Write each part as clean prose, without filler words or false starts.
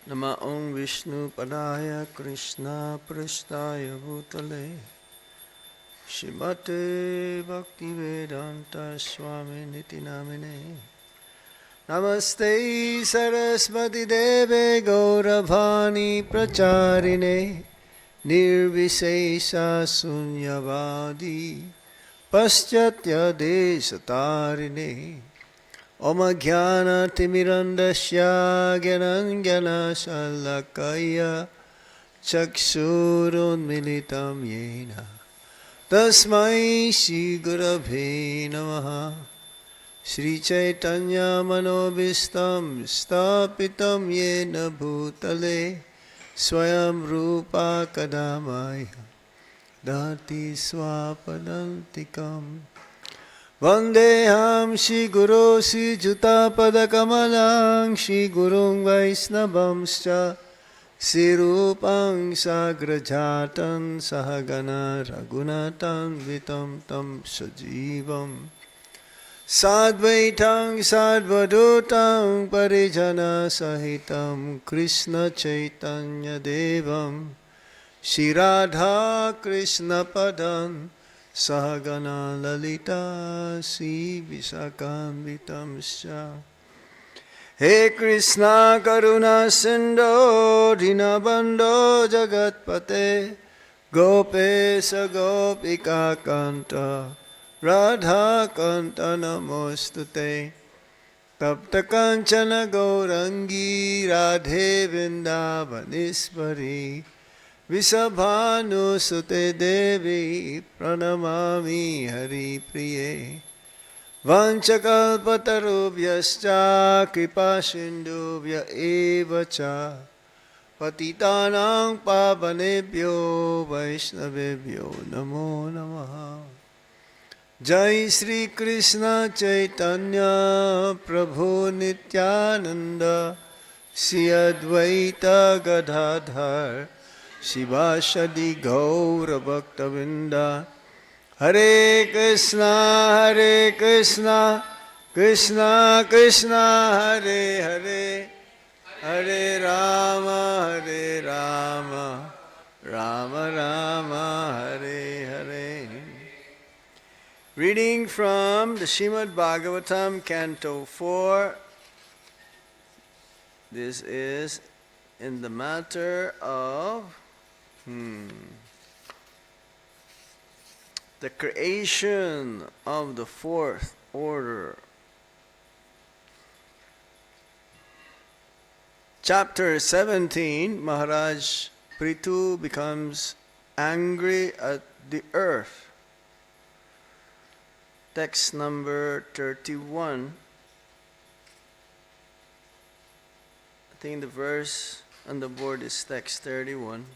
Nama Om Vishnu Padaya Krishna Prasthaya Bhutale Shrimate Bhakti Vedanta Swami Niti Namine Namaste Saraswati Deve Gauravani Pracharine Nirvisesa Sunyavadi Paschatya Desatarine Om Jnana Timirandasya Gyananjana Shalakaya Chakshurun Militam Yena Tasmai Shri Gurave Namaha Shri Chaitanya Manobhistam Stapitam Yena Bhutale Swayam Rupa Kadamaya Dati Swapadantikam Vandeham Shri Guru Shri Juta Padakamalang Shri Gurung Vaisnavamscha Shri Rupang Sagrajatan Sahagana Raghunatan Vitam Tam Sajivam Sadvaitang Sadvadutang Parijana Sahitam Krishna Chaitanya Devam Shri Radha Krishna Padam Sahagana Lalita Si Visakambitam Sya He Krishna Karuna Sindho Dinabandho Jagatpate Gopesa Gopika Kanta Radha Kanta Namostute Tapta Kanchana Gaurangi Radhe Vindavanisvari Visabhanu Sute Devi Pranamami Hari Priye Vanchakalpatarubhyascha Kripasindubhya evacha Patitanang Pavanebhyo Vaishnavebhyo Namo Namaha Jai Sri Krishna Chaitanya Prabhu Nityananda Sri Advaita Gadadhar Shivashadi Gaura Bhaktavinda Hare Krishna Krishna Krishna Hare Hare Hare Rama Rama Rama Hare Hare. Reading from the Srimad Bhagavatam, Canto 4. This is in the matter of the creation of the fourth order. Chapter 17, Maharaj Prithu becomes angry at the earth. Text number 31. I think the verse on the board is text 31.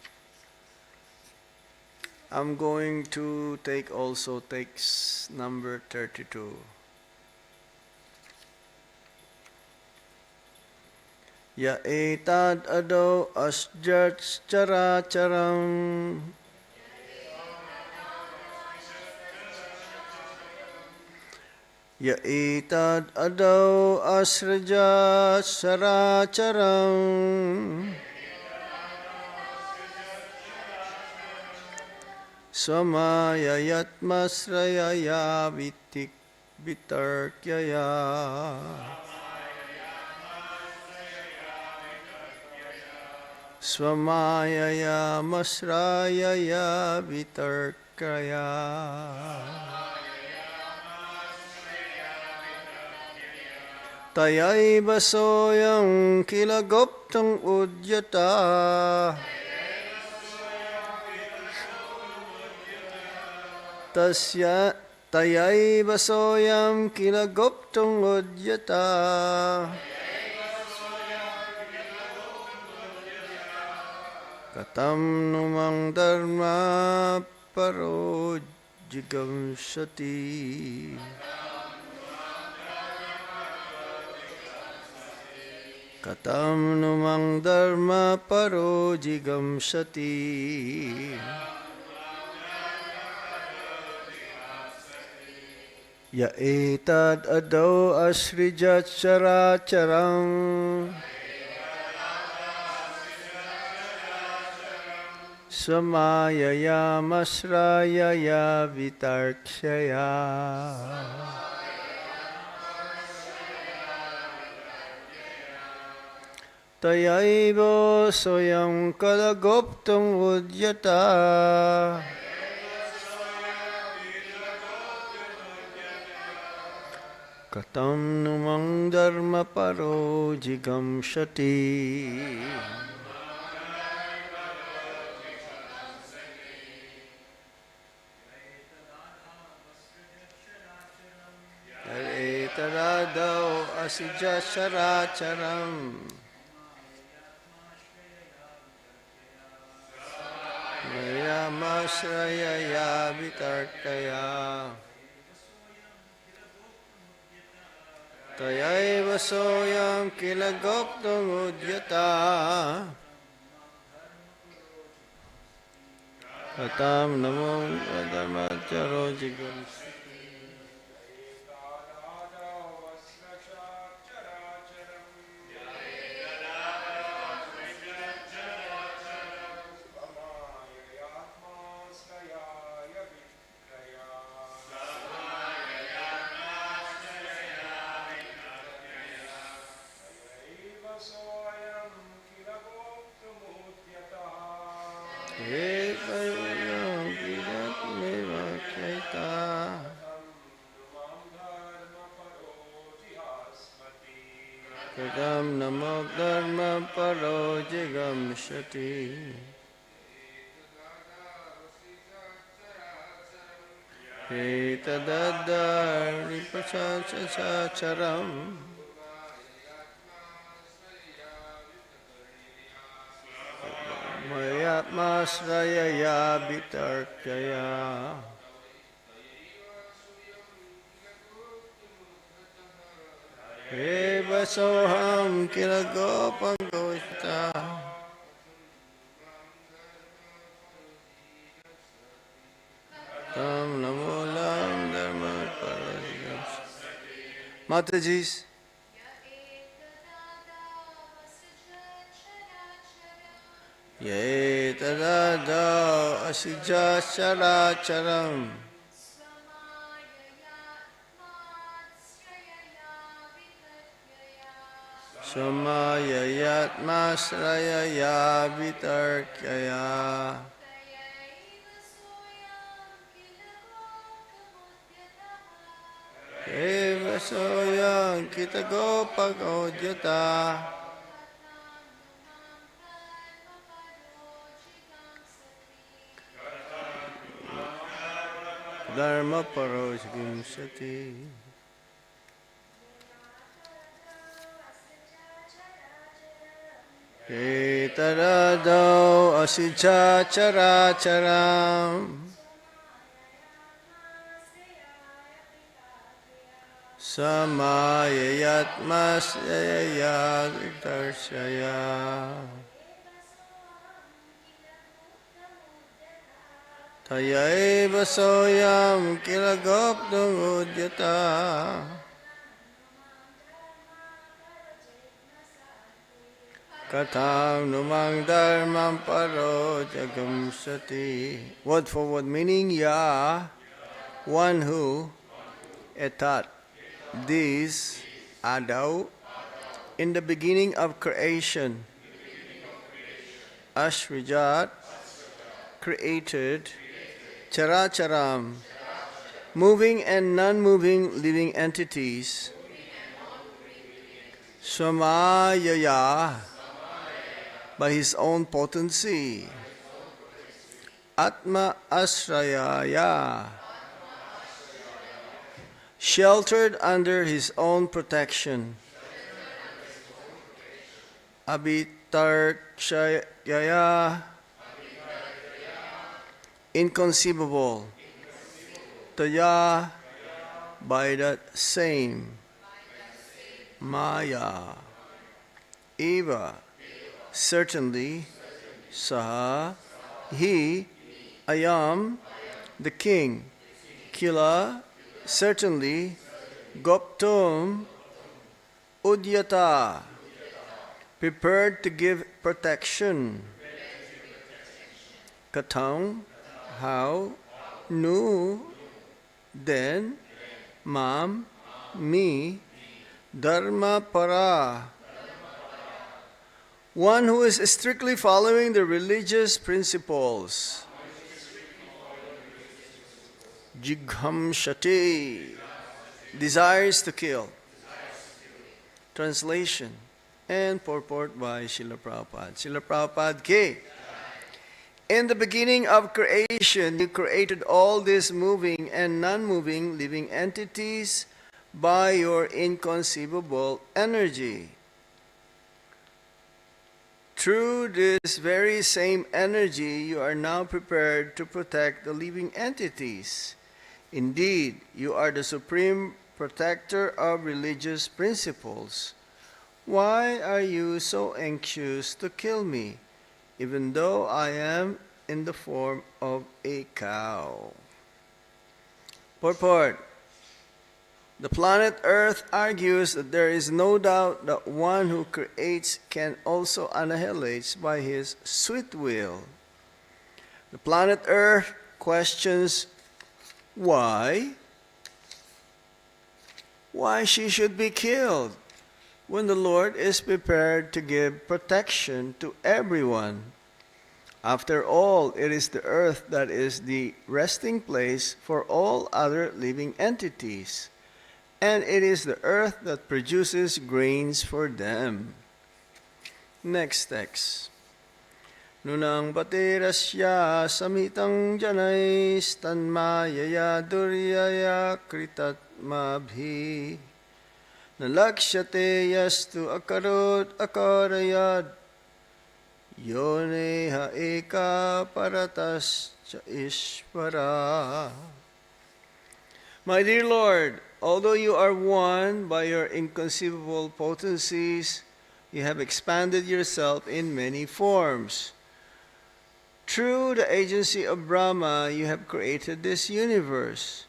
I'm going to take also text number 32. Ya etad ado asjat characharam Ya etad ado asrajat characharam Swamaya yatmasrayaya vitik vitarkyaya Swamaya yamasrayaya vitarkyaya Tayaiva soyam kila goptam udyata Tasya tayaiva soyam kila goptam udyata Katam numang dharma paro jigamsati Katam numang dharma paro jigamsati Ya etad ado asrijat characharam Swamayaya vitarkshaya. Tayaiva soyam kalagoptam udyata. Katam numang dharma paro jigamshati. Taradao asija sharacharam. Mayamashrayaya vitarkaya. Tayaiva soyam kila goptam udyata. Katam namo dharmacharo jigam. Kadam namo dharma paro jigam shati. Etadadda ripachachacharam. Mayatmasrayaya vitarkaya. Eva soham kila gopangoita. Tam namo lam dharma parajigam. Matajis. Ye tadada asija characharam. Samayayatmasrayaya vitarkaya. Eva soyam kita gopagodyata. Dharma parojgim sati. Etarado asija characharam. Samayayatmasrayaya vitarkaya. Tayaiva soyam kila goptam udyata. Katam numang dharmam paro jagam sati. Word for word meaning, Ya, one who, etat, these, adau, in the beginning of creation, ashrijat, created, characharam, moving and non-moving living entities, swamayaya, by his own potency, atma asrayaya, sheltered under his own protection, abitarkshaya, inconceivable, taya, by that same, maya, eva, certainly, saha, he, ayam, the king, kila, certainly, goptum, udyata, prepared to give protection, Katang, how, Nu, then, Mam, me, Dharma para, one who is strictly following the religious principles. Jigham shati, desires to kill. Translation and purport by Srila Prabhupada. Srila Prabhupada Ki. In the beginning of creation, you created all these moving and non-moving living entities by your inconceivable energy. Through this very same energy, you are now prepared to protect the living entities. Indeed, you are the supreme protector of religious principles. Why are you so anxious to kill me, even though I am in the form of a cow? Purport. The planet Earth argues that there is no doubt that one who creates can also annihilate by his sweet will. The planet Earth questions why she should be killed when the Lord is prepared to give protection to everyone. After all, it is the earth that is the resting place for all other living entities, and it is the earth that produces grains for them. Next text. Nunang patirasya samitang janais tanmayaya duryaya kritatmabhi nalakshate yastu akarot akarayad yoneha eka paratas cha ishvara. My dear Lord, although you are one by your inconceivable potencies, you have expanded yourself in many forms. Through the agency of Brahma, you have created this universe.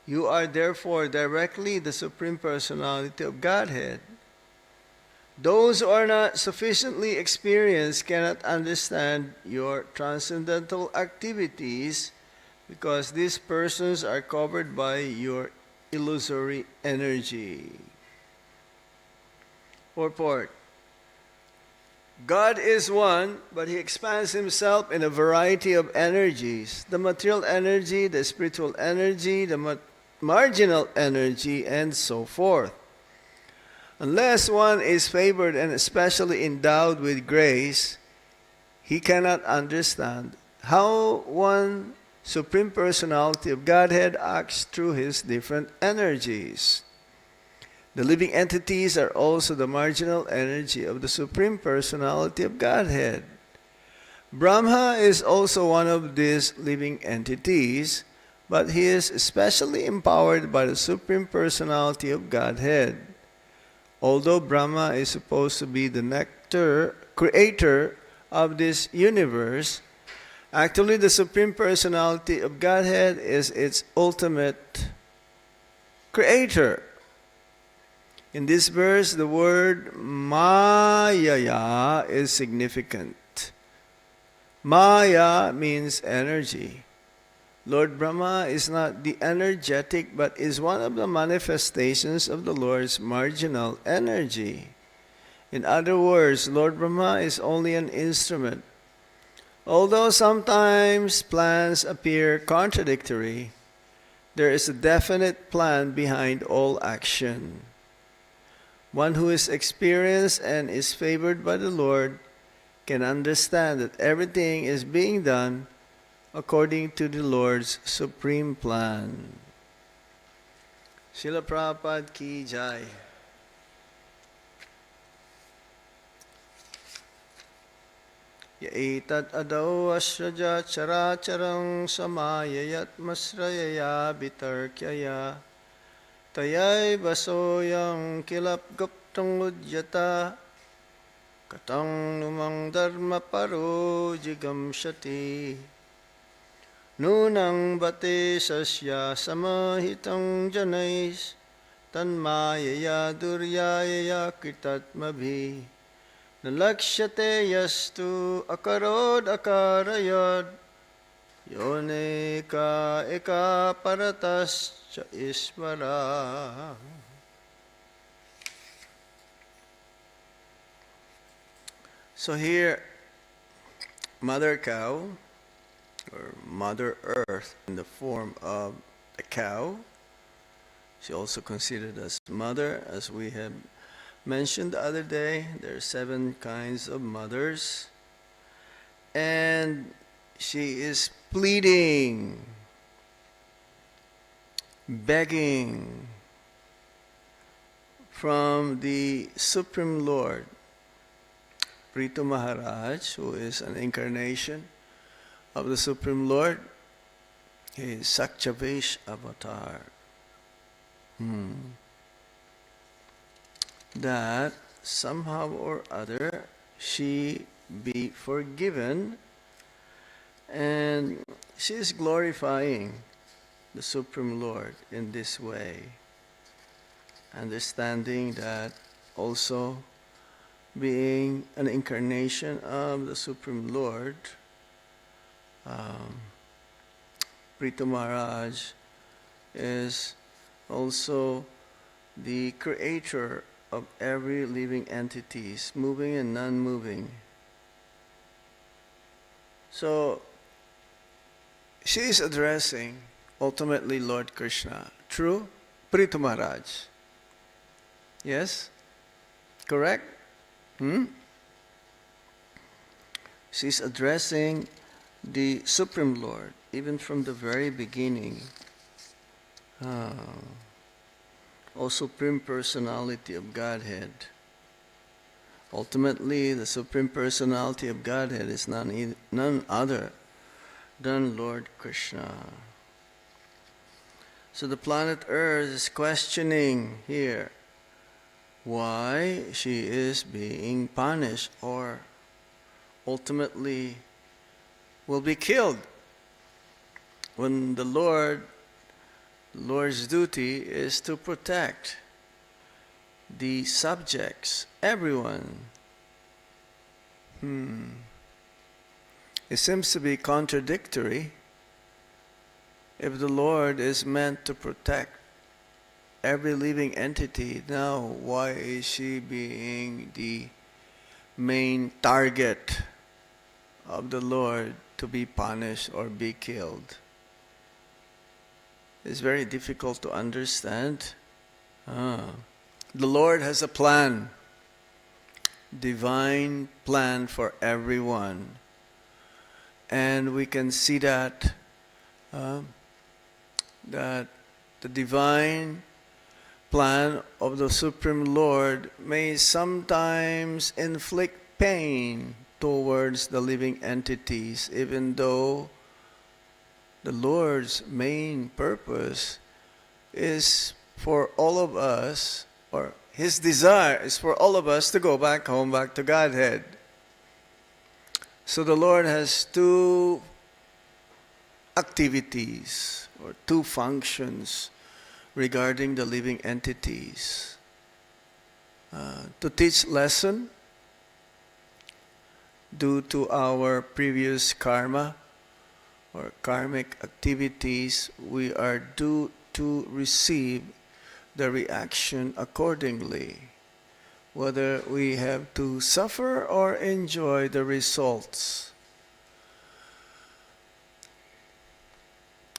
You are therefore directly the Supreme Personality of Godhead. Those who are not sufficiently experienced cannot understand your transcendental activities because these persons are covered by your illusory energy. Purport. God is one, but He expands Himself in a variety of energies: the material energy, the spiritual energy, the marginal energy, and so forth. Unless one is favored and especially endowed with grace, he cannot understand how one Supreme Personality of Godhead acts through His different energies. The living entities are also the marginal energy of the Supreme Personality of Godhead. Brahma is also one of these living entities, but he is especially empowered by the Supreme Personality of Godhead. Although Brahma is supposed to be the creator of this universe, actually the Supreme Personality of Godhead is its ultimate creator. In this verse, the word Mayaya is significant. Maya means energy. Lord Brahma is not the energetic, but is one of the manifestations of the Lord's marginal energy. In other words, Lord Brahma is only an instrument. Although sometimes plans appear contradictory, there is a definite plan behind all action. One who is experienced and is favored by the Lord can understand that everything is being done according to the Lord's supreme plan. Srila Prabhupada Ki Jai. Yaitat adaw asraja characharang samayayat masrayaya bitarkyaya tayay basoyang kilap guptang udyata katang numang dharma paro jigam shati nunang bate sasya samahitang janais tanmayaya duryayaya kritatmabhi Nalakshyate yastu akarod akarayod yoneka eka paratascha isvara. So here, Mother Cow, or Mother Earth in the form of a cow, she also considered as mother, as we have mentioned the other day. There are 7 kinds of mothers, and she is pleading, begging from the Supreme Lord, Prithu Maharaj, who is an incarnation of the Supreme Lord. He is Sakchavesh avatar. That somehow or other she be forgiven, and she is glorifying the Supreme Lord in this way, understanding that also being an incarnation of the Supreme Lord, Prithu Maharaj is also the creator of every living entities, moving and non-moving. So she is addressing ultimately Lord Krishna through Prithu Maharaj. Yes? Correct? She's addressing the Supreme Lord, even from the very beginning. O Supreme Personality of Godhead. Ultimately, the Supreme Personality of Godhead is none other than Lord Krishna. So the planet Earth is questioning here why she is being punished, or ultimately will be killed, when the Lord's duty is to protect the subjects, everyone. It seems to be contradictory. If the Lord is meant to protect every living entity, now why is she being the main target of the Lord to be punished or be killed? It's very difficult to understand. The Lord has a plan, divine plan for everyone. And we can see that that the divine plan of the Supreme Lord may sometimes inflict pain towards the living entities, even though the Lord's main purpose is for all of us, or His desire is for all of us to go back home, back to Godhead. So the Lord has 2 activities or 2 functions regarding the living entities. To teach lesson due to our previous karma or karmic activities, we are due to receive the reaction accordingly, whether we have to suffer or enjoy the results.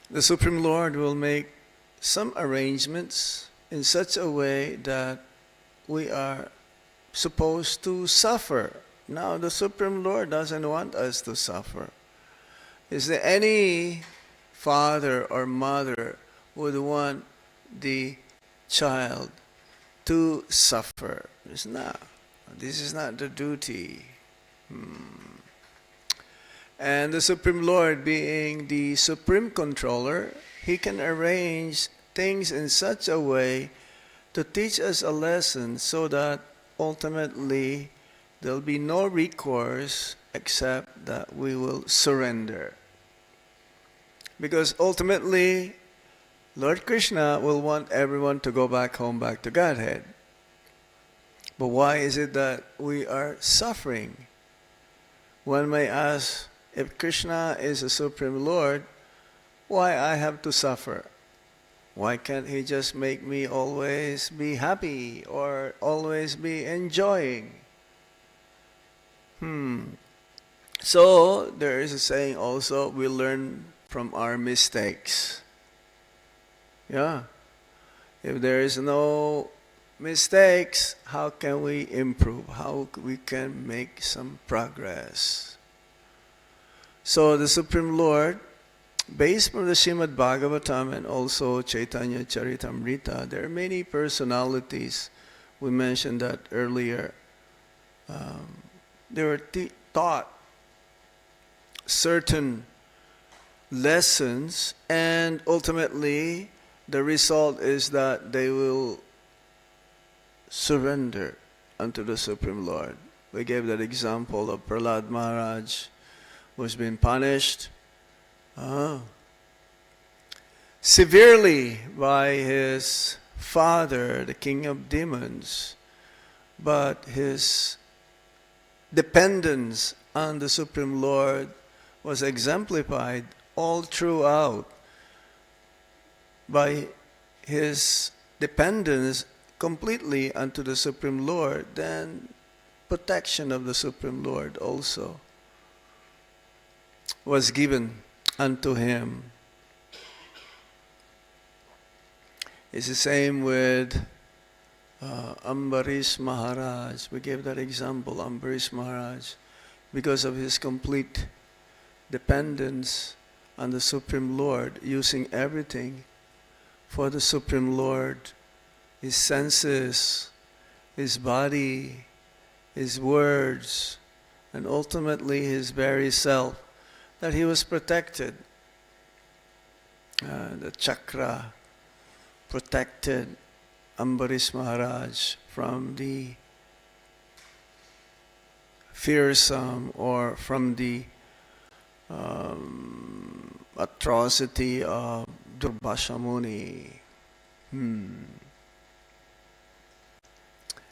The Supreme Lord will make some arrangements in such a way that we are supposed to suffer. Now, the Supreme Lord doesn't want us to suffer. Is there any father or mother who would want the child to suffer? It's not. This is not the duty. And the Supreme Lord, being the supreme controller, He can arrange things in such a way to teach us a lesson so that ultimately there will be no recourse except that we will surrender. Because ultimately, Lord Krishna will want everyone to go back home, back to Godhead. But why is it that we are suffering? One may ask, if Krishna is the Supreme Lord, why I have to suffer? Why can't He just make me always be happy or always be enjoying? So there is a saying also, we learn from our mistakes. Yeah. If there is no mistakes, how can we improve? How we can make some progress? So the Supreme Lord, based from the Srimad Bhagavatam and also Chaitanya Charitamrita, there are many personalities. We mentioned that earlier. They were taught certain lessons, and ultimately the result is that they will surrender unto the Supreme Lord. We gave that example of Prahlad Maharaj, who's been punished severely by his father, the king of demons, but his dependence on the Supreme Lord was exemplified all throughout by his dependence completely unto the Supreme Lord. Then protection of the Supreme Lord also was given unto him. It's the same with Ambarish Maharaj. We gave that example, Ambarish Maharaj, because of his complete dependence on the Supreme Lord, using everything for the Supreme Lord, his senses, his body, his words, and ultimately his very self, that he was protected. The chakra protected Ambarish Maharaj from the fearsome or from the atrocity of Durvasha Muni. And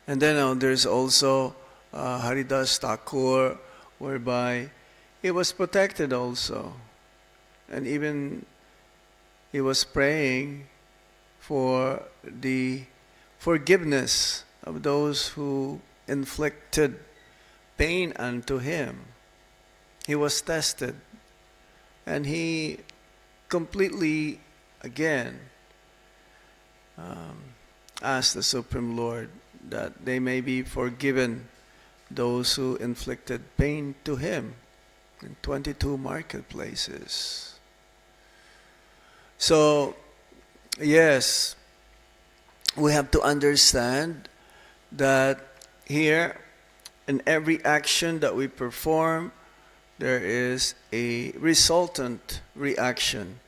then there's also Haridas Thakur, whereby he was protected also. And even he was praying for the forgiveness of those who inflicted pain unto him. He was tested, and he completely, again, asked the Supreme Lord that they may be forgiven, those who inflicted pain to him in 22 marketplaces. So, yes, we have to understand that here, in every action that we perform, there is a resultant reaction.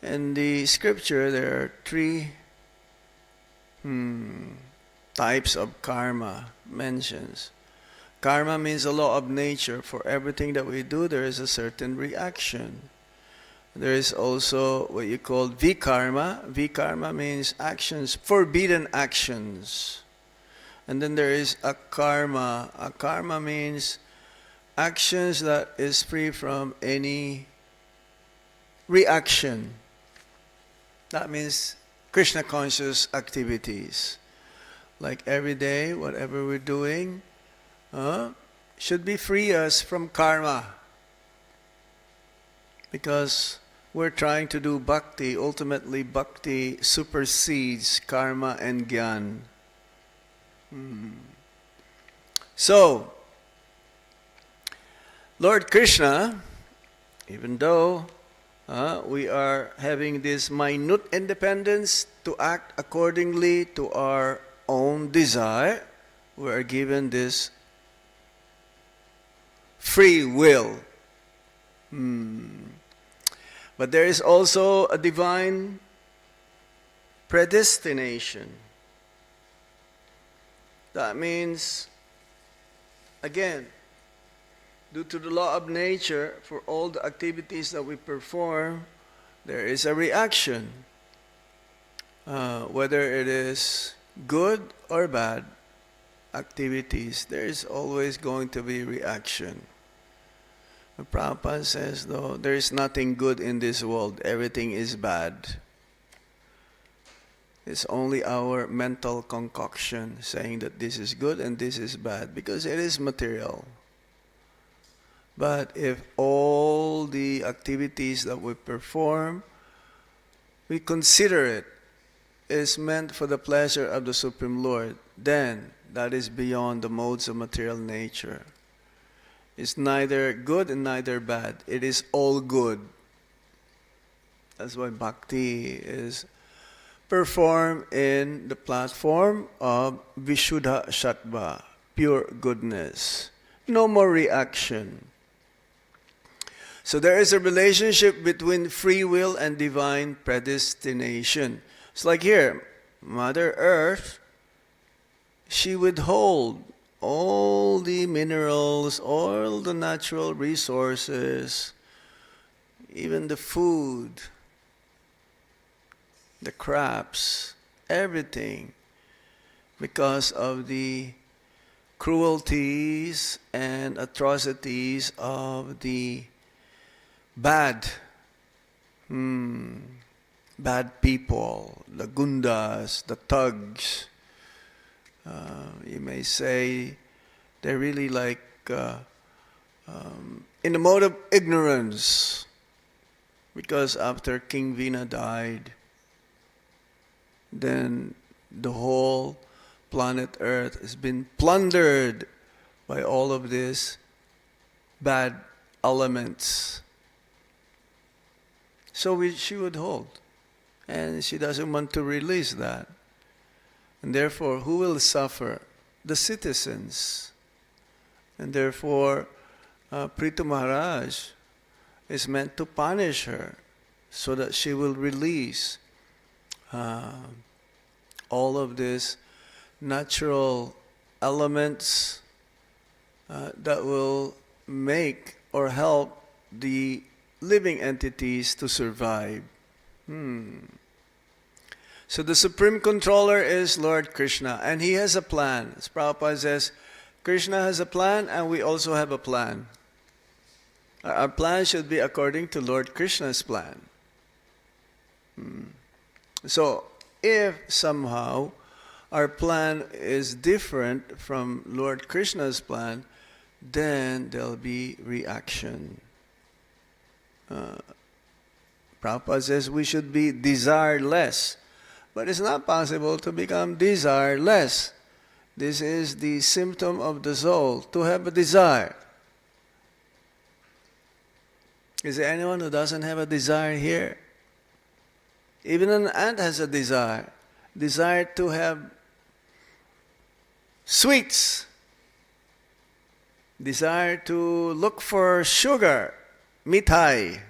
In the scripture, there are three types of karma mentions. Karma means the law of nature. For everything that we do, there is a certain reaction. There is also what you call vikarma. Vikarma means actions, forbidden actions. And then there is akarma. Akarma means actions that is free from any reaction. That means Krishna conscious activities. Like every day, whatever we're doing, should be free us from karma. Because we're trying to do bhakti. Ultimately, bhakti supersedes karma and gyan. So, Lord Krishna, even though we are having this minute independence to act accordingly to our own desire, we are given this free will. But there is also a divine predestination. That means, again, due to the law of nature, for all the activities that we perform, there is a reaction. Whether it is good or bad, activities, there is always going to be reaction. Prabhupada says, though, there is nothing good in this world, everything is bad. It's only our mental concoction saying that this is good and this is bad, because it is material. But if all the activities that we perform, we consider it is meant for the pleasure of the Supreme Lord, then that is beyond the modes of material nature. It's neither good and neither bad. It is all good. That's why bhakti is performed in the platform of Vishuddha Sattva, pure goodness. No more reaction. So there is a relationship between free will and divine predestination. It's like here, Mother Earth, she withhold all the minerals, all the natural resources, even the food, the crops, everything, because of the cruelties and atrocities of the bad people, the gundas, the thugs. You may say they're really like in the mode of ignorance, because after King Vina died, then the whole planet Earth has been plundered by all of these bad elements. So she would hold, and she doesn't want to release that. And therefore, who will suffer? The citizens. And therefore, Prithu Maharaj is meant to punish her so that she will release all of these natural elements that will make or help the living entities to survive. So the Supreme Controller is Lord Krishna, and He has a plan. As Prabhupada says, Krishna has a plan and we also have a plan. Our plan should be according to Lord Krishna's plan. So if somehow our plan is different from Lord Krishna's plan, then there'll be reaction. Prabhupada says we should be desireless. But it's not possible to become desireless. This is the symptom of the soul, to have a desire. Is there anyone who doesn't have a desire here? Even an ant has a desire. Desire to have sweets. Desire to look for sugar, mithai.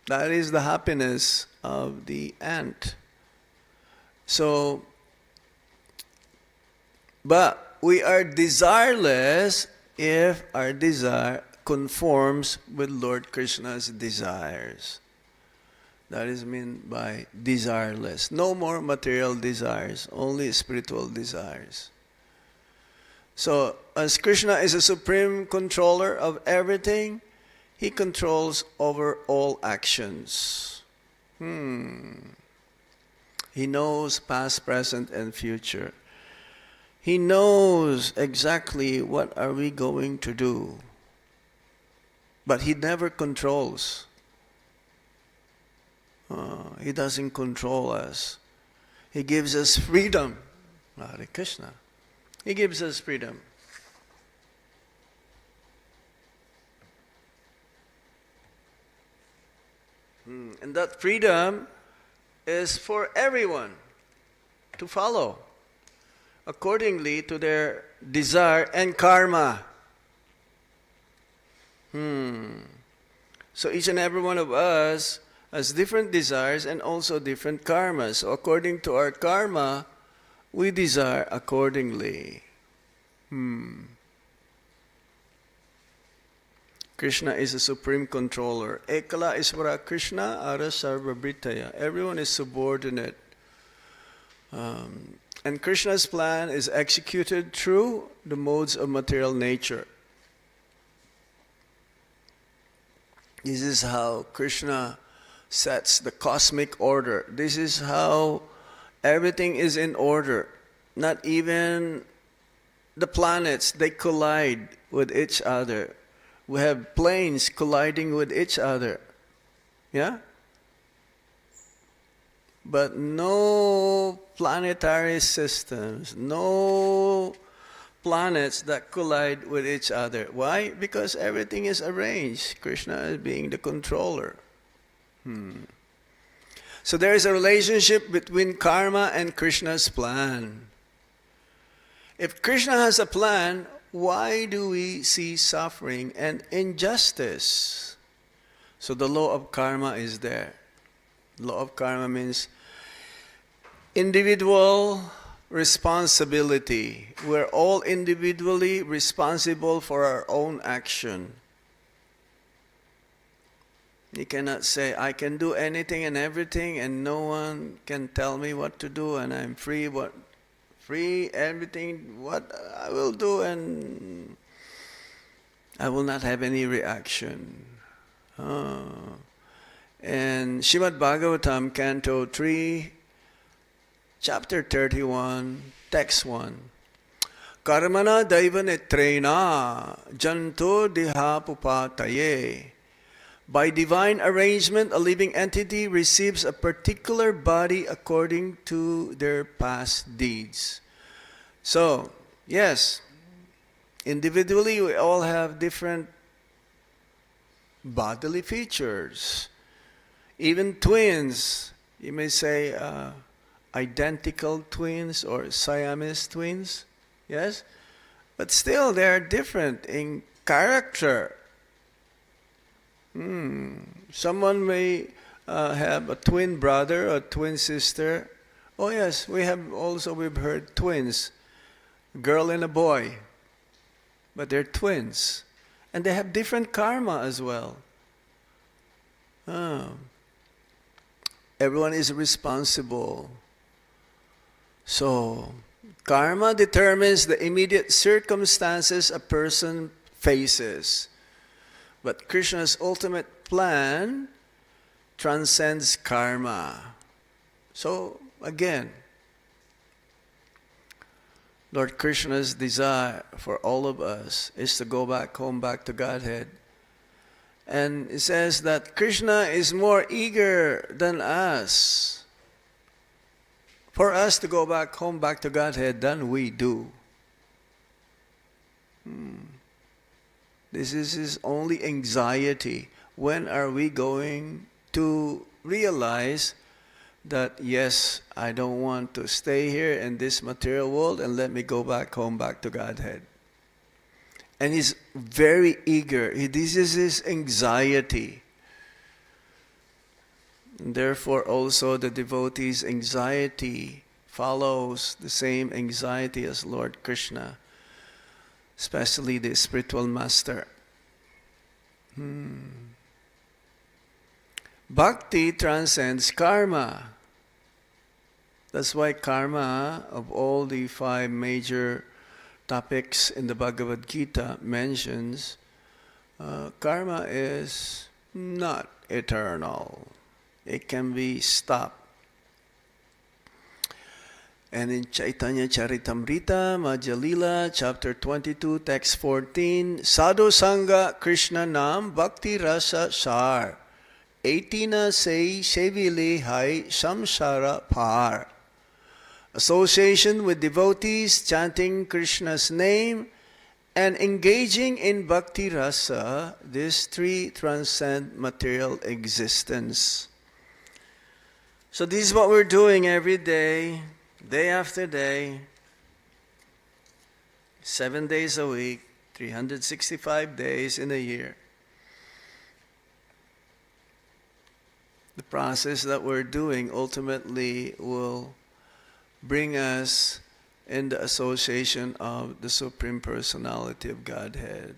That is the happiness of the ant. So, but we are desireless if our desire conforms with Lord Krishna's desires. That is meant by desireless. No more material desires, only spiritual desires. So, as Krishna is a supreme controller of everything, He controls over all actions. He knows past, present, and future. He knows exactly what are we going to do. But He never controls. He doesn't control us. He gives us freedom. Hare Krishna. He gives us freedom. And that freedom is for everyone to follow accordingly to their desire and karma. So each and every one of us has different desires and also different karmas. So according to our karma, we desire accordingly. Krishna is a supreme controller. Ekala Isvara Krishna Ara Sarva Bhritaya. Everyone is subordinate. And Krishna's plan is executed through the modes of material nature. This is how Krishna sets the cosmic order. This is how everything is in order. Not even the planets, they collide with each other. We have planes colliding with each other. Yeah? But no planetary systems, no planets that collide with each other. Why? Because everything is arranged. Krishna is being the controller. So there is a relationship between karma and Krishna's plan. If Krishna has a plan, why do we see suffering and injustice? So the law of karma is there. Law of karma means individual responsibility. We're all individually responsible for our own action. You cannot say, I can do anything and everything and no one can tell me what to do and I'm free, everything, what I will do and I will not have any reaction. And Srimad Bhagavatam, Canto 3, Chapter 31, Text 1. Karmana daiva netrena janto diha pupataye. By divine arrangement, a living entity receives a particular body according to their past deeds. So, yes, individually we all have different bodily features. Even twins, you may say identical twins or Siamese twins, yes? But still they are different in character. Someone may have a twin brother or twin sister. Oh yes, we've heard twins, a girl and a boy, but they're twins. And they have different karma as well. Everyone is responsible. So, karma determines the immediate circumstances a person faces. But Krishna's ultimate plan transcends karma. So, again, Lord Krishna's desire for all of us is to go back home, back to Godhead. And it says that Krishna is more eager than us for us to go back home, back to Godhead than we do. This is his only anxiety. When are we going to realize that, yes, I don't want to stay here in this material world and let me go back home, back to Godhead? And he's very eager. This is his anxiety. And therefore also the devotee's anxiety follows the same anxiety as Lord Krishna, especially the spiritual master. Bhakti transcends karma. That's why karma, of all the 5 major topics in the Bhagavad Gita, mentions karma is not eternal. It can be stopped. And in Chaitanya Charitamrita, Madhya Lila, chapter 22, text 14, Sadhu Sangha Krishna Nam Bhakti Rasa Sar, 18 say Sevili Hai Samsara Par. Association with devotees chanting Krishna's name and engaging in Bhakti Rasa, these 3 transcend material existence. So this is what we're doing every day, day after day, 7 days a week, 365 days in a year. The process that we're doing ultimately will bring us in the association of the Supreme Personality of Godhead.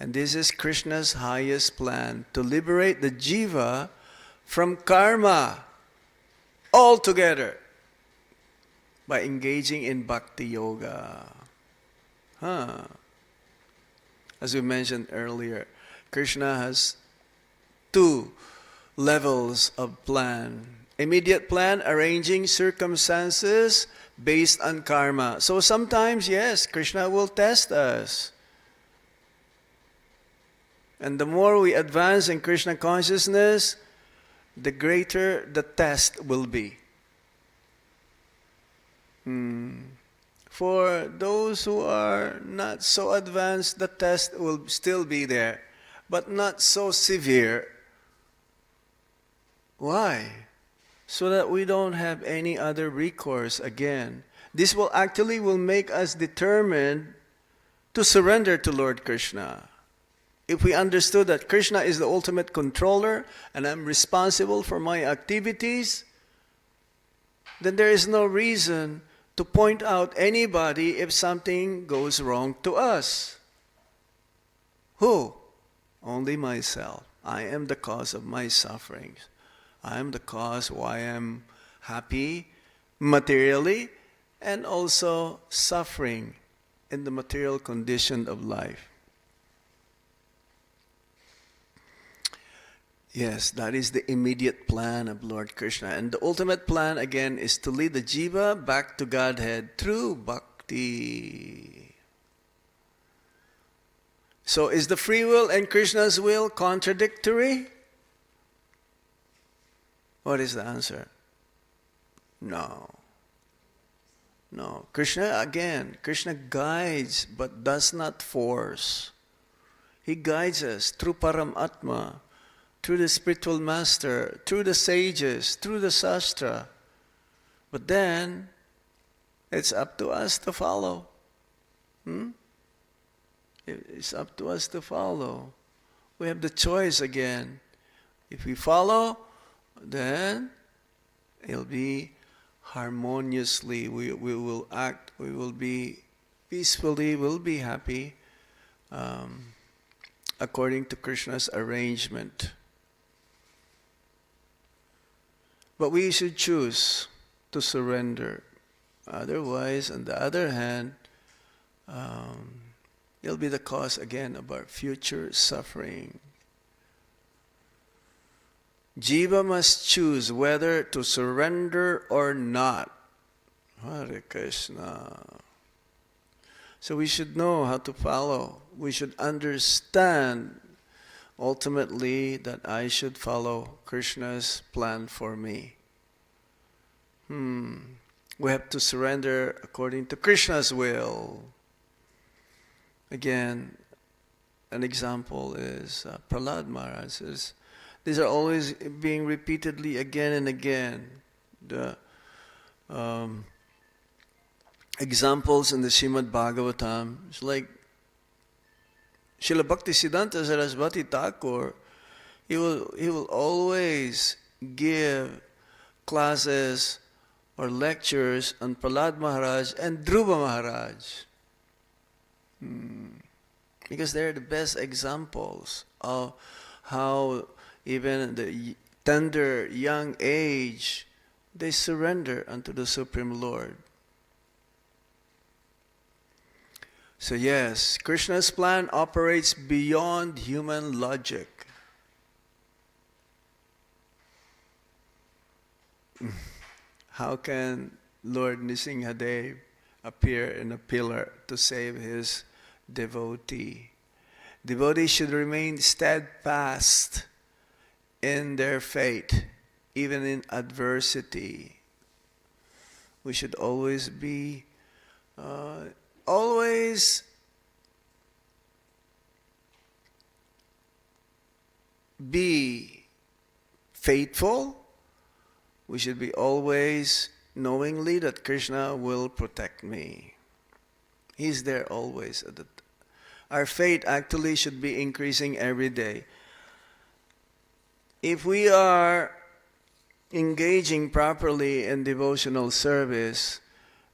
And this is Krishna's highest plan, to liberate the jiva from karma altogether. by engaging in bhakti yoga. As we mentioned earlier, Krishna has two levels of plan. Immediate plan, arranging circumstances based on karma. So sometimes, yes, Krishna will test us. And the more we advance in Krishna consciousness, the greater the test will be. For those who are not so advanced, the test will still be there, but not so severe. Why? So that we don't have any other recourse again. This will make us determined to surrender to Lord Krishna. If we understood that Krishna is the ultimate controller and I'm responsible for my activities, then there is no reason to point out anybody if something goes wrong to us. Who? Only myself. I am the cause of my sufferings. I am the cause why I'm happy materially and also suffering in the material condition of life. Yes, that is the immediate plan of Lord Krishna. And the ultimate plan, again, is to lead the jiva back to Godhead through bhakti. So is the free will and Krishna's will contradictory? What is the answer? No. No. Krishna guides but does not force. He guides us through Paramatma, through the spiritual master, through the sages, through the sastra. But then, it's up to us to follow. It's up to us to follow. We have the choice again. If we follow, then it'll be harmoniously. We will act, we will be peacefully, we'll be happy according to Krishna's arrangement. But we should choose to surrender. Otherwise, on the other hand, it'll be the cause again of our future suffering. Jiva must choose whether to surrender or not. Hare Krishna. So we should know how to follow. We should understand ultimately that I should follow Krishna's plan for me. We have to surrender according to Krishna's will. Again, an example is Prahlad Maharaj. These are always being repeatedly again and again. The examples in the Srimad Bhagavatam. It's like Srila Bhaktisiddhanta Saraswati Thakur, he will always give classes or lectures on Prahlad Maharaj and Dhruva Maharaj. Because they're the best examples of how even the tender young age, they surrender unto the Supreme Lord. So yes, Krishna's plan operates beyond human logic. How can Lord Nrsimhadev appear in a pillar to save his devotee? Devotees should remain steadfast in their faith, even in adversity. We should always be faithful. We should be always knowingly that Krishna will protect me. He's there always. Our faith actually should be increasing every day. If we are engaging properly in devotional service,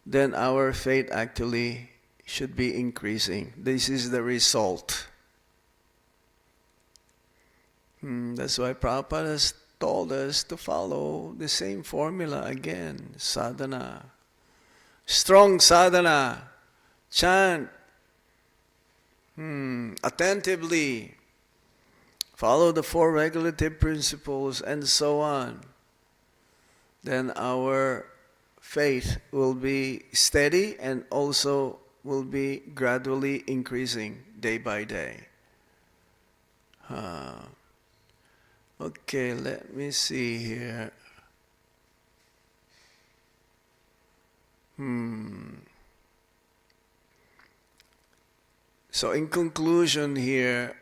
then our faith actually should be increasing. This is the result. That's why Prabhupada has told us to follow the same formula again, sadhana. Strong sadhana. Chant attentively. Follow the four regulative principles and so on. Then our faith will be steady and also will be gradually increasing day by day. Okay, let me see here. So in conclusion here,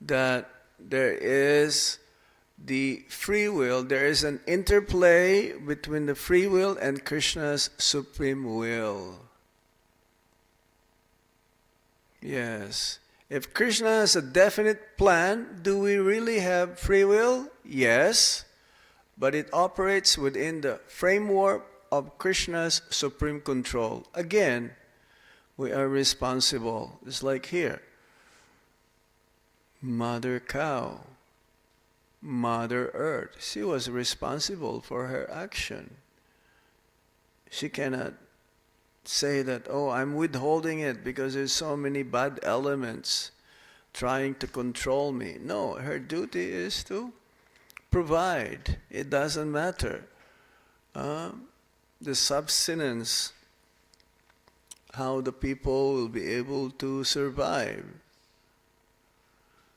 that there is the free will, there is an interplay between the free will and Krishna's supreme will. Yes. If Krishna has a definite plan, do we really have free will? Yes. But it operates within the framework of Krishna's supreme control. Again, we are responsible. It's like here. Mother cow, Mother Earth. She was responsible for her action. She cannot say that, oh, I'm withholding it because there's so many bad elements trying to control me. No, her duty is to provide. It doesn't matter. The subsistence, how the people will be able to survive.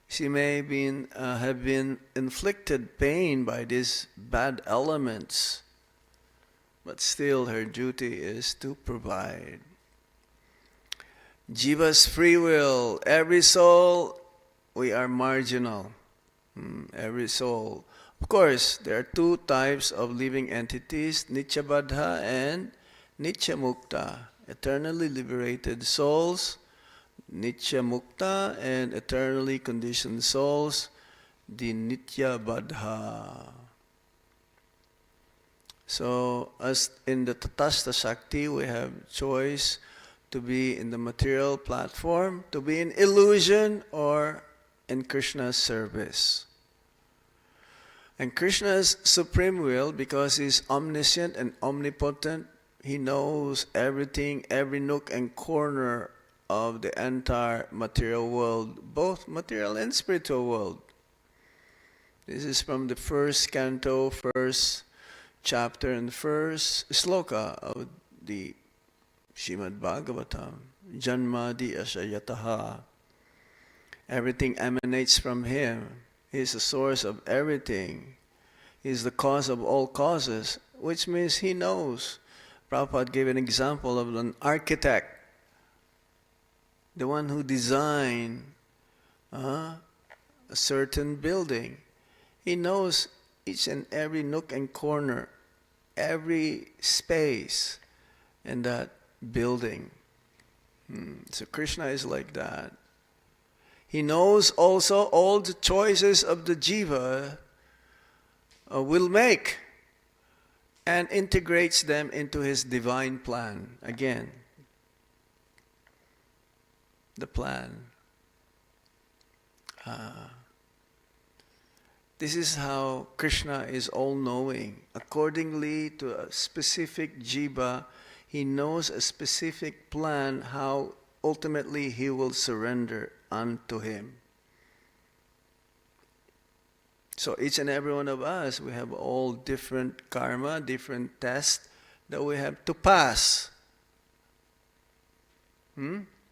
She may have been inflicted pain by these bad elements, but still her duty is to provide. Jiva's free will. Every soul, we are marginal. Every soul. Of course, there are two types of living entities, Nityabadha and Nityamukta. Eternally liberated souls, Nityamukta, and eternally conditioned souls, the Nityabadha. So, as in the Tatastha Shakti, we have choice to be in the material platform, to be in illusion, or in Krishna's service. And Krishna's supreme will, because He is omniscient and omnipotent, He knows everything, every nook and corner of the entire material world, both material and spiritual world. This is from the first canto, first chapter and first sloka of the Srimad Bhagavatam. Janmadi Ashayataha. Everything emanates from Him. He is the source of everything. He is the cause of all causes, which means He knows. Prabhupada gave an example of an architect, the one who designed a certain building. He knows each and every nook and corner, every space in that building. So Krishna is like that. He knows also all the choices of the jiva will make and integrates them into His divine plan. Again, the plan. This is how Krishna is all-knowing. Accordingly to a specific jiva, He knows a specific plan how ultimately he will surrender unto Him. So each and every one of us, we have all different karma, different tests that we have to pass.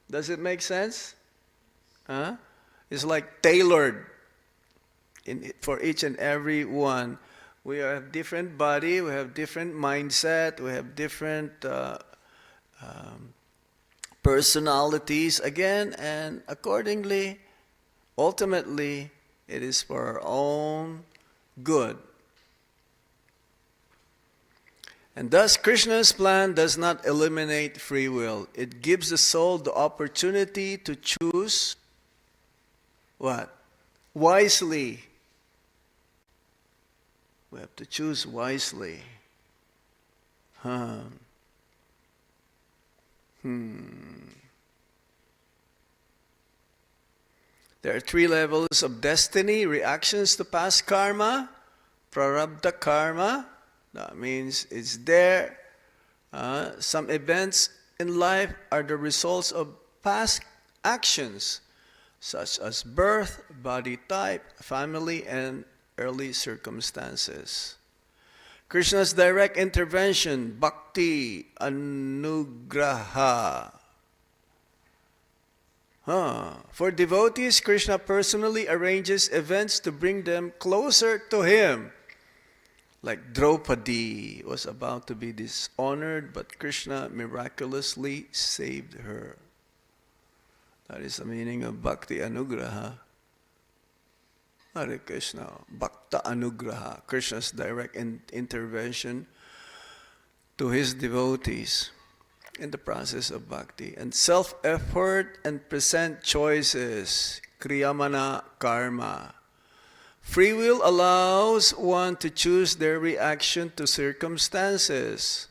Does it make sense? It's like tailored for each and every one. We have different body, we have different mindset, we have different personalities again, and accordingly, ultimately, it is for our own good. And thus, Krishna's plan does not eliminate free will. It gives the soul the opportunity to choose what? Wisely. We have to choose wisely. There are 3 levels of destiny, reactions to past karma, prarabdha karma. That means it's there, Some events in life are the results of past actions, such as birth, body type, family, and early circumstances. Krishna's direct intervention, Bhakti Anugraha. For devotees, Krishna personally arranges events to bring them closer to Him. Like Draupadi was about to be dishonored, but Krishna miraculously saved her. That is the meaning of Bhakti Anugraha. Hare Krishna. Bhakti Anugraha. Krishna's direct intervention to His devotees in the process of bhakti. And self-effort and present choices. Kriyamana karma. Free will allows one to choose their reaction to circumstances.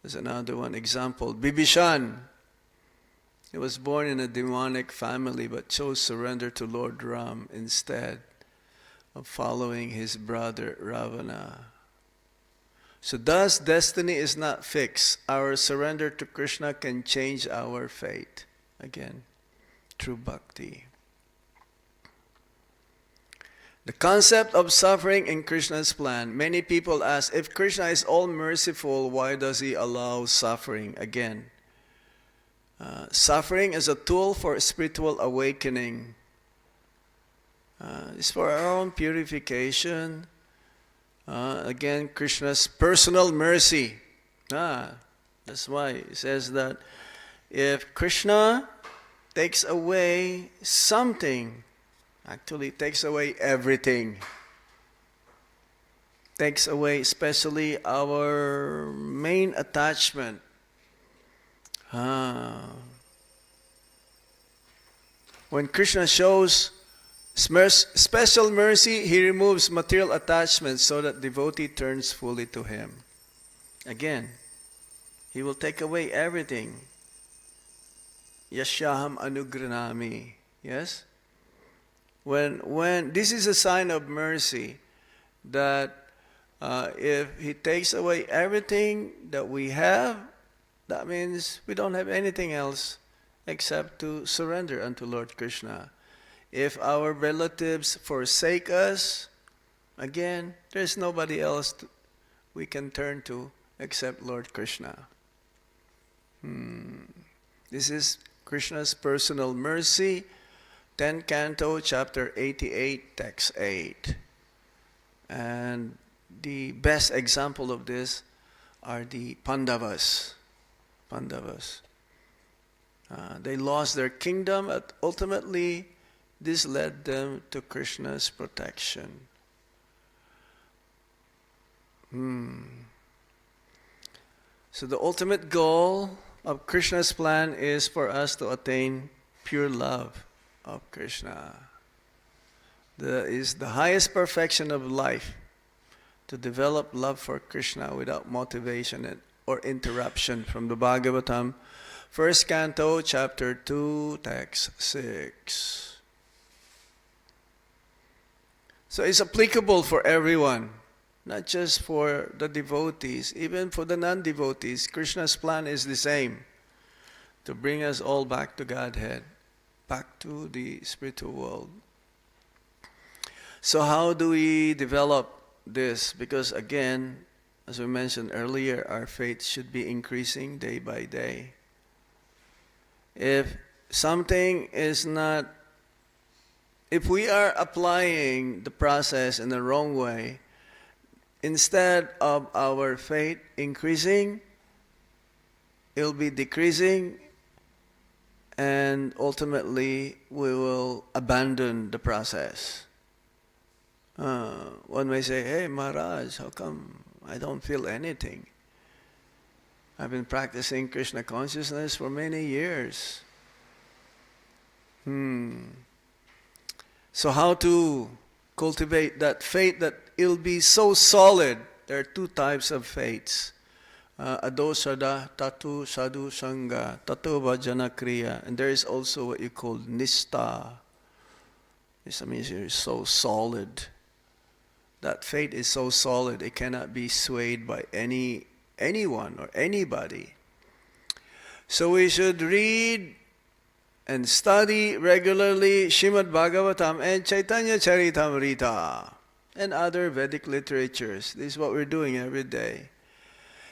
There's another one example. Bibhishan. He was born in a demonic family but chose surrender to Lord Ram instead of following his brother Ravana. So thus, destiny is not fixed. Our surrender to Krishna can change our fate. Again, through bhakti. The concept of suffering in Krishna's plan. Many people ask, if Krishna is all merciful, why does He allow suffering? Again, suffering is a tool for spiritual awakening. It's for our own purification. Again, Krishna's personal mercy. That's why it says that if Krishna takes away something, actually takes away everything. Takes away especially our main attachment. When Krishna shows special mercy, He removes material attachments so that devotee turns fully to Him. Again, He will take away everything. Yashyaham anugranami. Yes? When this is a sign of mercy, that if He takes away everything that we have, that means we don't have anything else except to surrender unto Lord Krishna. If our relatives forsake us, again, there's nobody else we can turn to except Lord Krishna. This is Krishna's personal mercy. 10th Canto, Chapter 88, Text 8. And the best example of this are the Pandavas. They lost their kingdom, but ultimately this led them to Krishna's protection. So the ultimate goal of Krishna's plan is for us to attain pure love of Krishna. That is the highest perfection of life, to develop love for Krishna without motivation or interruption. From the Bhagavatam, 1st Canto, Chapter 2, Text 6. So it's applicable for everyone, not just for the devotees, even for the non-devotees. Krishna's plan is the same, to bring us all back to Godhead, back to the spiritual world. So how do we develop this? Because again, as we mentioned earlier, our faith should be increasing day by day. If something is not, if we are applying the process in the wrong way, instead of our faith increasing, it will be decreasing, and ultimately we will abandon the process. One may say, hey Maharaj, how come I don't feel anything? I've been practicing Krishna consciousness for many years. So how to cultivate that faith that it'll be so solid? There are two types of faiths. Adosada, Tatu, Sadhu, Sangha, Tatu Vajana Kriya. And there is also what you call Nista. This means you're so solid. That faith is so solid, it cannot be swayed by any anyone or anybody. So we should read and study regularly Srimad Bhagavatam and Chaitanya Charitamrita and other Vedic literatures. This is what we're doing every day.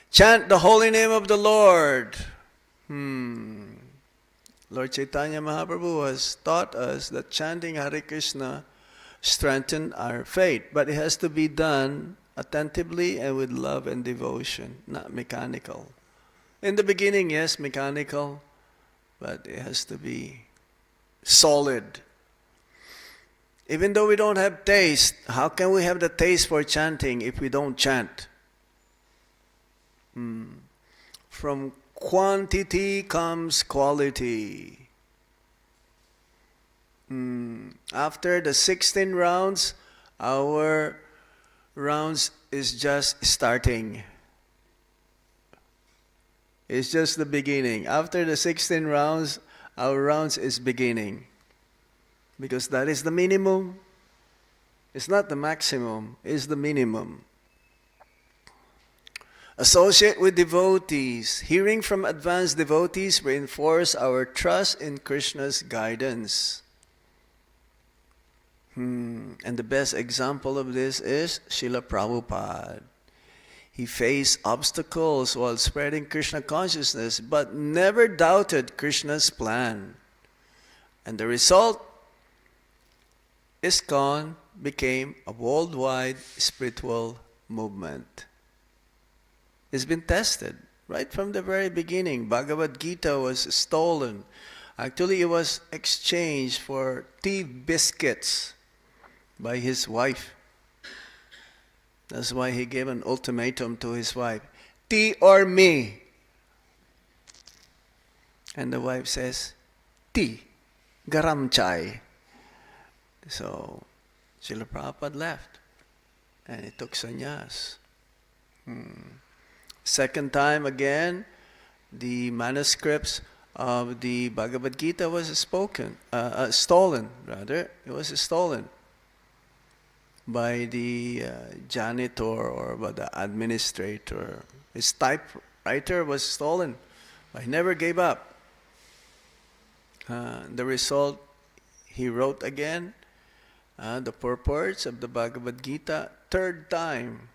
Chant the holy name of the Lord. Lord Chaitanya Mahaprabhu has taught us that chanting Hare Krishna strengthens our faith, but it has to be done attentively and with love and devotion, not mechanical. In the beginning, yes, mechanical, but it has to be solid. Even though we don't have taste, how can we have the taste for chanting if we don't chant? From quantity comes quality. After the 16 rounds, our rounds is just starting. It's just the beginning. After the 16 rounds, our rounds is beginning. Because that is the minimum. It's not the maximum, it's the minimum. Associate with devotees. Hearing from advanced devotees reinforce our trust in Krishna's guidance. And the best example of this is Srila Prabhupada. He faced obstacles while spreading Krishna consciousness, but never doubted Krishna's plan. And the result, ISKCON became a worldwide spiritual movement. It's been tested right from the very beginning. Bhagavad Gita was stolen. Actually, it was exchanged for tea biscuits by his wife. That's why he gave an ultimatum to his wife. Tea or me? And the wife says, tea, garam chai. So, Srila Prabhupada left. And he took sannyas. Second time again, the manuscripts of the Bhagavad Gita was stolen. It was stolen by the janitor or by the administrator. His typewriter was stolen, but he never gave up. The result, he wrote again the purports of the Bhagavad Gita, third time.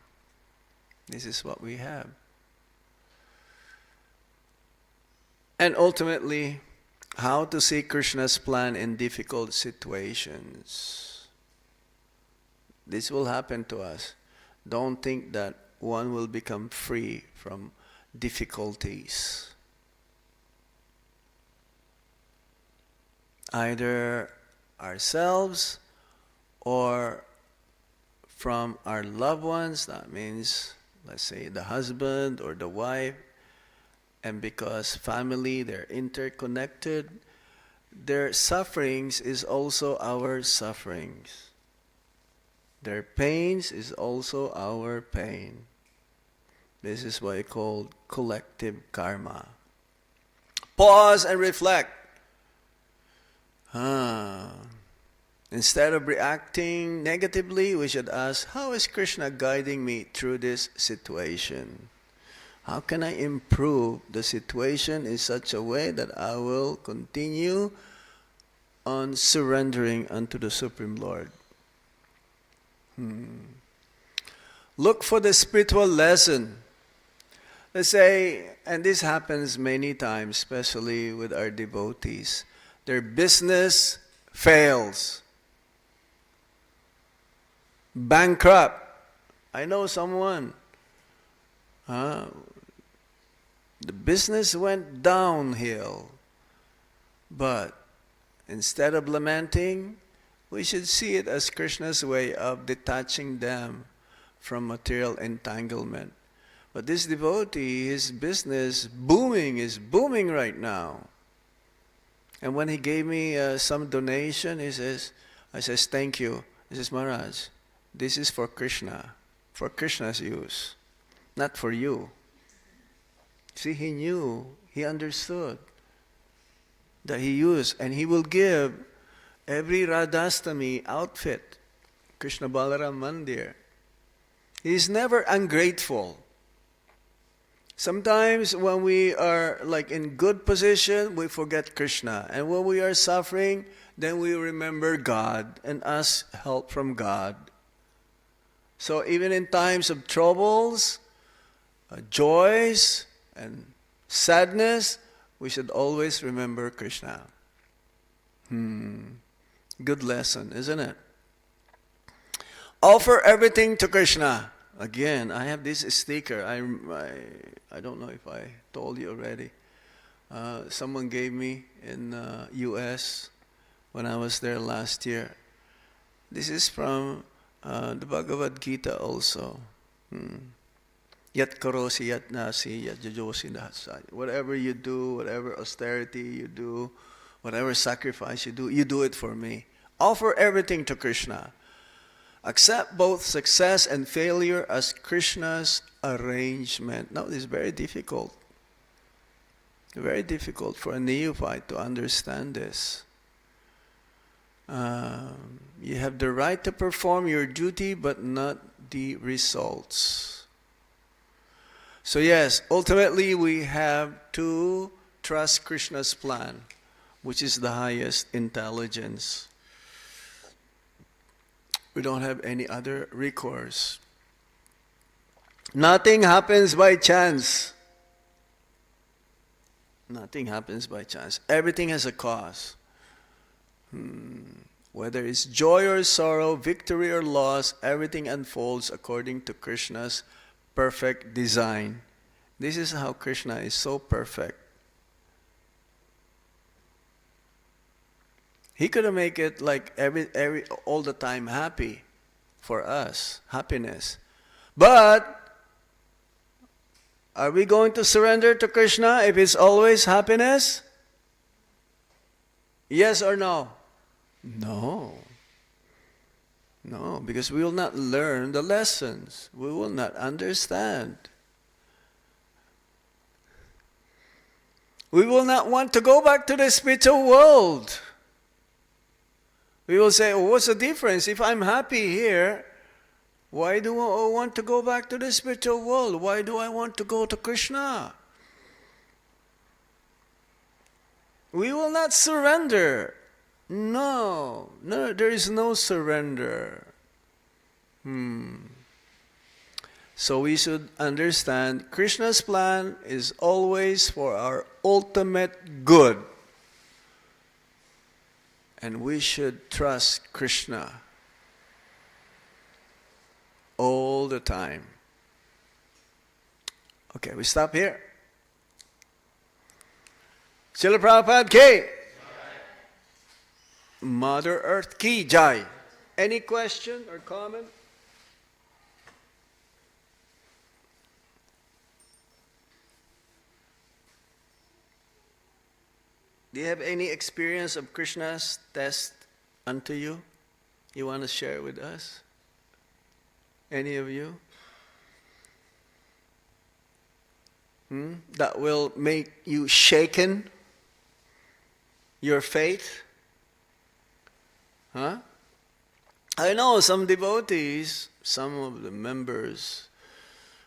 This is what we have. And ultimately, how to see Krishna's plan in difficult situations. This will happen to us. Don't think that one will become free from difficulties. Either ourselves or from our loved ones, that means, let's say, the husband or the wife. And because family, they're interconnected, their sufferings is also our sufferings. Their pains is also our pain. This is what I call collective karma. Pause and reflect. Instead of reacting negatively, we should ask, how is Krishna guiding me through this situation? How can I improve the situation in such a way that I will continue on surrendering unto the Supreme Lord? Look for the spiritual lesson. Let's say, and this happens many times, especially with our devotees, their business fails. Bankrupt. I know someone. The business went downhill. But instead of lamenting, we should see it as Krishna's way of detaching them from material entanglement. But this devotee, his business is booming right now. And when he gave me some donation, I says, thank you. He says, Maharaj, this is for Krishna, for Krishna's use, not for you. See, he knew, he understood that he used, and he will give every Radhastami outfit, Krishna Balaram Mandir. He is never ungrateful. Sometimes when we are like in good position, we forget Krishna. And when we are suffering, then we remember God and ask help from God. So even in times of troubles, joys, and sadness, we should always remember Krishna. Good lesson, isn't it? Offer everything to Krishna. Again, I have this sticker. I don't know if I told you already. Someone gave me in U.S. when I was there last year. This is from the Bhagavad Gita also. Yat karosi yat nasi yat jajosi nahasai. Whatever you do, whatever austerity you do, whatever sacrifice you do it for me. Offer everything to Krishna. Accept both success and failure as Krishna's arrangement. Now, this is very difficult. Very difficult for a neophyte to understand this. You have the right to perform your duty, but not the results. So yes, ultimately we have to trust Krishna's plan, which is the highest intelligence. We don't have any other recourse. Nothing happens by chance. Nothing happens by chance. Everything has a cause. Whether it's joy or sorrow, victory or loss, everything unfolds according to Krishna's perfect design. This is how Krishna is so perfect. He could have made it like all the time happy for us, happiness. But are we going to surrender to Krishna if it's always happiness? Yes or no? No. No, because we will not learn the lessons. We will not understand. We will not want to go back to the spiritual world. We will say, oh, what's the difference? If I'm happy here, why do I want to go back to the spiritual world? Why do I want to go to Krishna? We will not surrender. No, there is no surrender. So we should understand Krishna's plan is always for our ultimate good. And we should trust Krishna all the time. Okay, we stop here. Srila Prabhupada ki Mother Earth ki jai. Any question or comment? Do you have any experience of Krishna's test unto you? You want to share with us? Any of you? That will make you shaken? Your faith? Huh? I know some devotees, some of the members,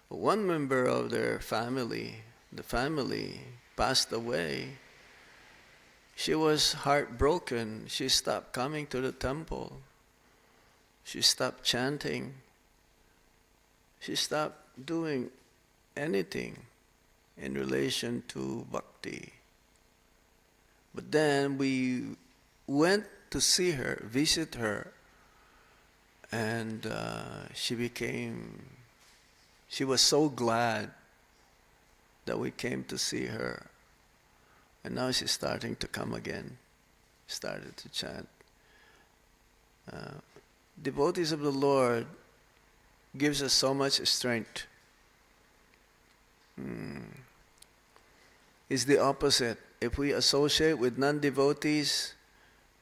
one member of their family, the family passed away. She was heartbroken. She stopped coming to the temple. She stopped chanting. She stopped doing anything in relation to bhakti. But then we went to see her, visit her, and she was so glad that we came to see her. And now she's starting to come again, started to chant. Devotees of the Lord gives us so much strength. It's the opposite. If we associate with non-devotees,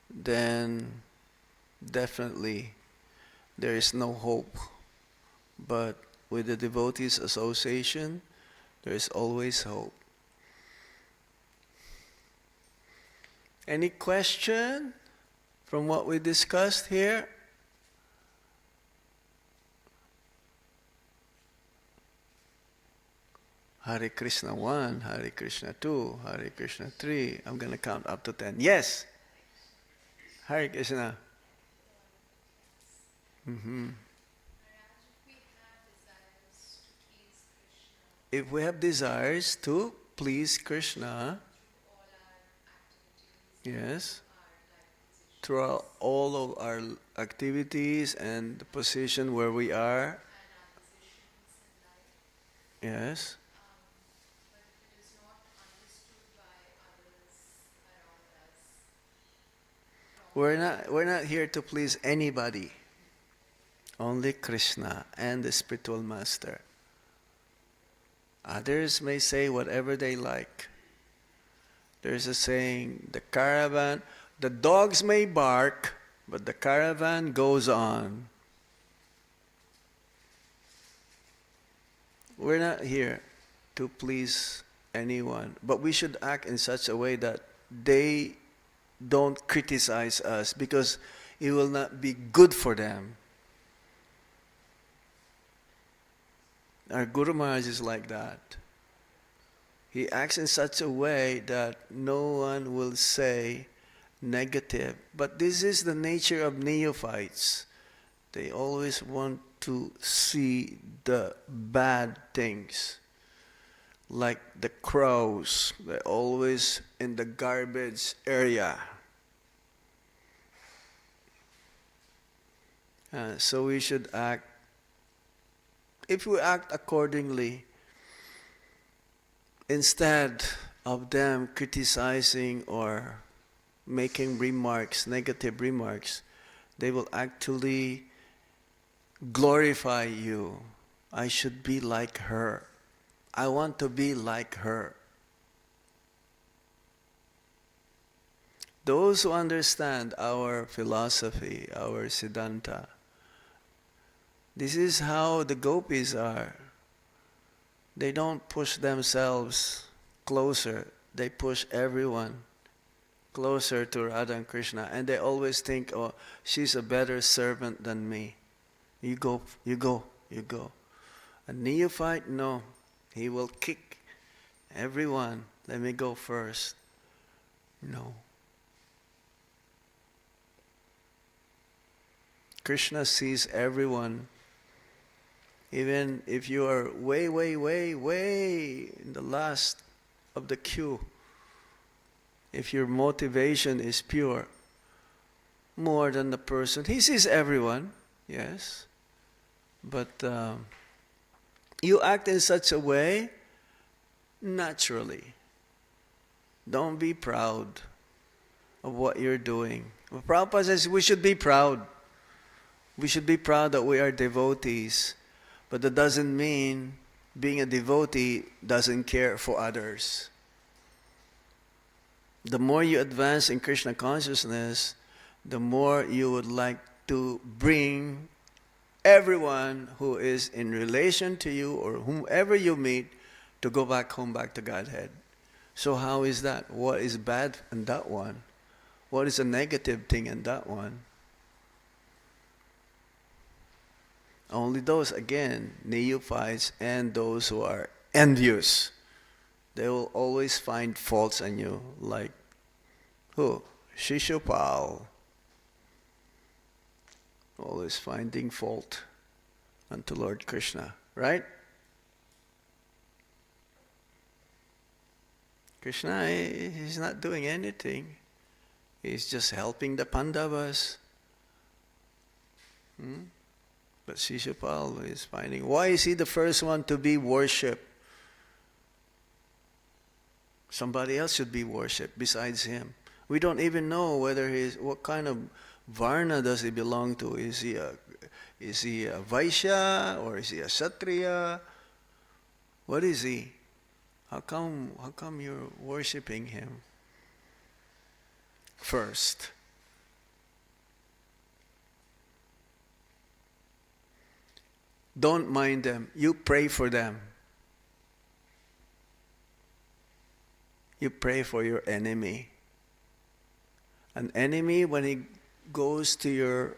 then definitely there is no hope. But with the devotees association, there is always hope. Any question from what we discussed here? Hare Krishna 1, Hare Krishna 2, Hare Krishna 3. I'm going to count up to 10. Yes. Hare Krishna. Mm-hmm. If we have desires to please Krishna, yes, throughout all of our activities and the position where we are, yes, we're not here to please anybody, only Krishna and the spiritual master. Others may say whatever they like. There's a saying, the dogs may bark, but the caravan goes on. We're not here to please anyone, but we should act in such a way that they don't criticize us, because it will not be good for them. Our Guru Maharaj is like that. He acts in such a way that no one will say negative. But this is the nature of neophytes. They always want to see the bad things. Like the crows, they're always in the garbage area. So we should act. If we act accordingly, instead of them criticizing or making remarks, negative remarks, they will actually glorify you. I should be like her. I want to be like her. Those who understand our philosophy, our Siddhanta, this is how the gopis are. They don't push themselves closer. They push everyone closer to Radha and Krishna. And they always think, oh, she's a better servant than me. You go, you go, you go. A neophyte, no. He will kick everyone. Let me go first. No. Krishna sees everyone. Even if you are way, way, way, way in the last of the queue, if your motivation is pure, more than the person, he sees everyone, yes, but you act in such a way naturally. Don't be proud of what you're doing. Well, Prabhupada says we should be proud. We should be proud that we are devotees. But that doesn't mean being a devotee doesn't care for others. The more you advance in Krishna consciousness, the more you would like to bring everyone who is in relation to you or whomever you meet to go back home, back to Godhead. So how is that? What is bad in that one? What is a negative thing in that one? Only those, again, neophytes and those who are envious, they will always find faults in you. Like, who? Shishupal. Always finding fault unto Lord Krishna, right? Krishna, he's not doing anything. He's just helping the Pandavas. But Shishupal is finding, why is he the first one to be worshipped? Somebody else should be worshipped besides him. We don't even know whether what kind of varna does he belong to. Is he a Vaishya or is he a Kshatriya? What is he? How come you're worshipping him first? Don't mind them. You pray for them. You pray for your enemy. An enemy, when he goes to your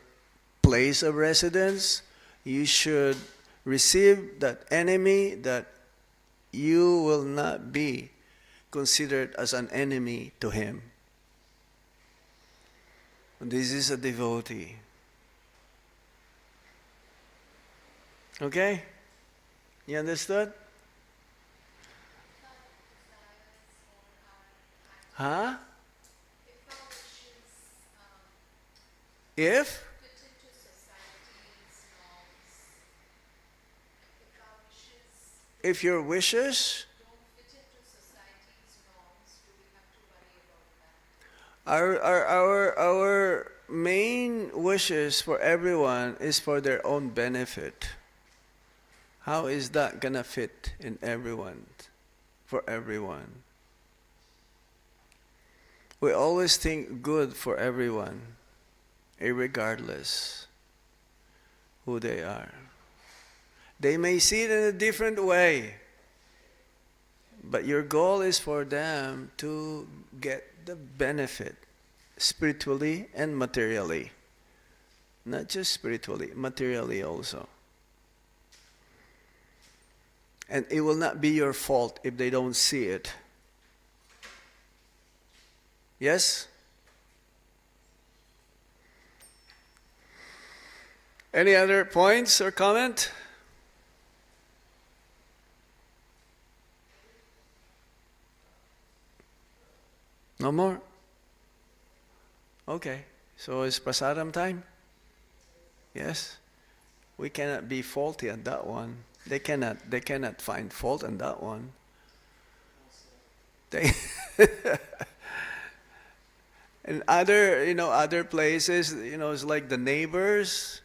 place of residence, you should receive that enemy, that you will not be considered as an enemy to him. This is a devotee. Okay? You understood? Huh? If? If your wishes, our main wishes for everyone is for their own benefit. How is that gonna fit in everyone, for everyone? We always think good for everyone, irregardless who they are. They may see it in a different way, but your goal is for them to get the benefit spiritually and materially. Not just spiritually, materially also. And it will not be your fault if they don't see it. Yes? Any other points or comment? No more? Okay. So it's prasadam time? Yes? We cannot be faulty on that one. They cannot find fault on that one. They and other places, it's like the neighbors,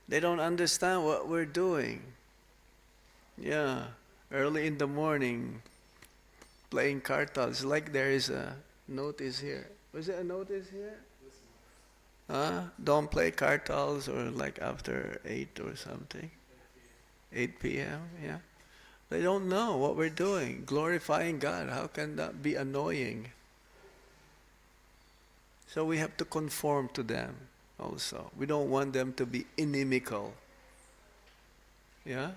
they don't understand what we're doing. Yeah. Early in the morning, playing kartals, like there is a notice here. Was it a notice here? Don't play kartals or like after 8 or something. 8 p.m., yeah. They don't know what we're doing, glorifying God. How can that be annoying? So we have to conform to them also. We don't want them to be inimical. Yeah?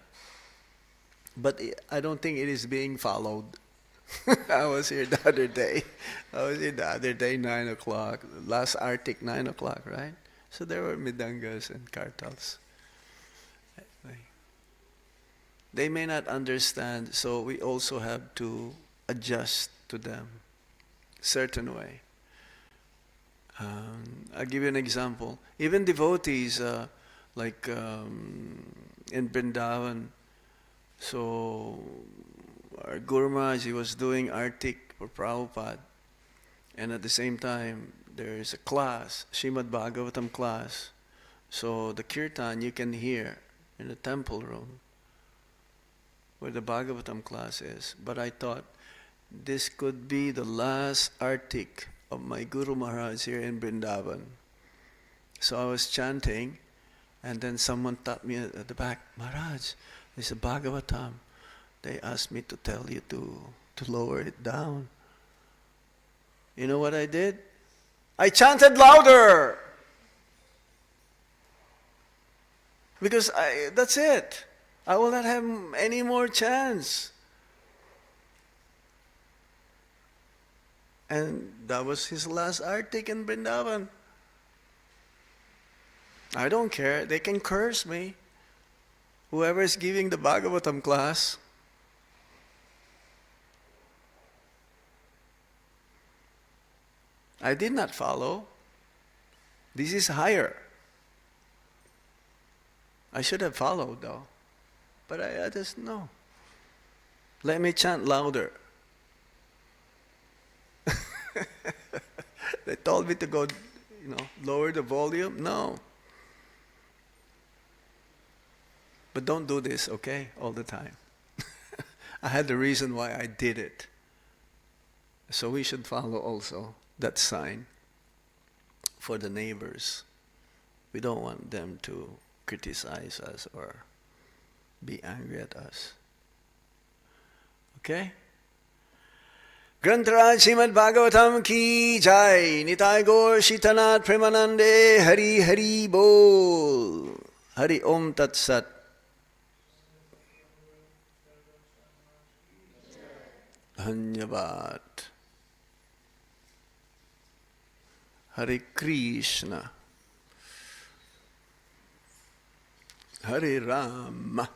But I don't think it is being followed. I was here the other day. 9 o'clock. Last Arctic, 9 o'clock, right? So there were midangas and kartals. They may not understand, so we also have to adjust to them certain way. I'll give you an example. Even devotees, like in Vrindavan, so our Guru Maharaj, he was doing Artik for Prabhupada, and at the same time there is a class, Srimad Bhagavatam class. So the kirtan you can hear in the temple room where the Bhagavatam class is. But I thought this could be the last Artik of my Guru Maharaj here in Vrindavan. So I was chanting, and then someone tapped me at the back, Maharaj, there's a Bhagavatam. They asked me to tell you to lower it down. You know what I did? I chanted louder! Because that's it. I will not have any more chance. And that was his last Artik in Vrindavan. I don't care. They can curse me. Whoever is giving the Bhagavatam class. I did not follow. This is higher. I should have followed though. But I just know. Let me chant louder. They told me to go, lower the volume. No. But don't do this, okay? All the time. I had the reason why I did it. So we should follow also that sign for the neighbors. We don't want them to criticize us or be angry at us. Okay? Grantaraj Srimad Bhagavatam ki jai, Nitai Gaur Shitanath Premanande, Hari Hari Bol, Hari Om Tat Sat. Dhanyavad. Hare Krishna. Hare Rama.